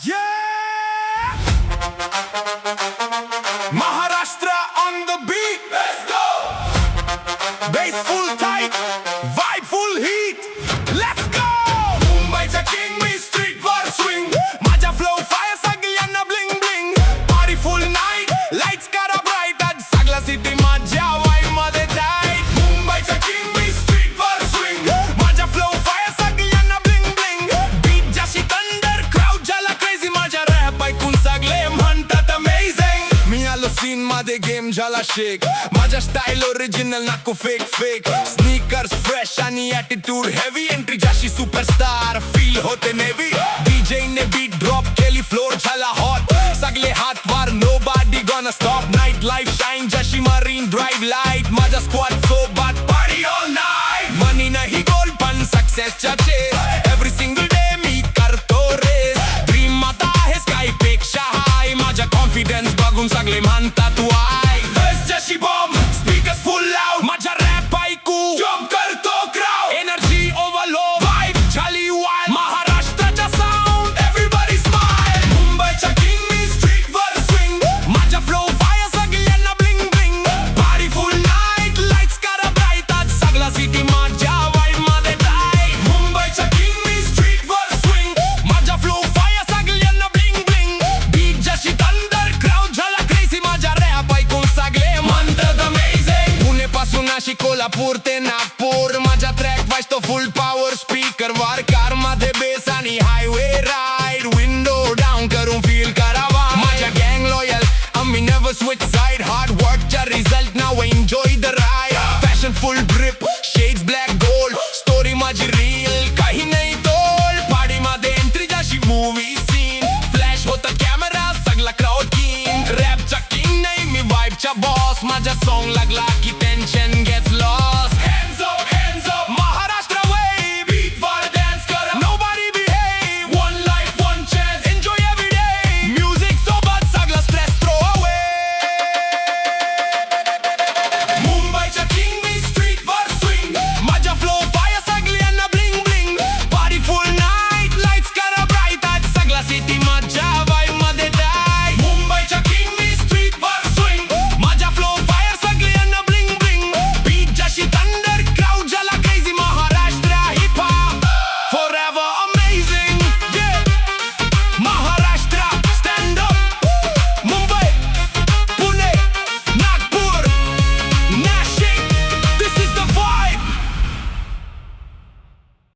Yeah! Maharashtra on the beat. Let's go! Bass full tight, vibe full heat. Let's go! Mumbai Cha King, me street वर swing. माझा flow fire सगळ्यांना bling bling. Party full night, lights करा bright. आज सगळा city माझ्या vibe मध्ये tight. Mumbai Cha King, मी street वर swing. माझा flow fire सगळ्यांना bling bling. Beat जाशी thunder, crowd झाला crazy. माझा rap ऐकून सगळे म्हणतात amazing. मी आलो scene मध्ये game झाला shake. माझा style original नको fake fake. Sneakers fresh आणि attitude heavy. Entry जाशी superstar feel होते navy. DJ ने beat drop केली floor झाला hot. सगळे हात वर nobody gonna stop. Night life shine जाशी marine drive light. माझा squad सोबत party all night. Money नाही goal पण success च्या chase. Every single day मी करतो race. Dream आता आहे sky पेक्षा high. माझा confidence बघून सगळे म्हणतात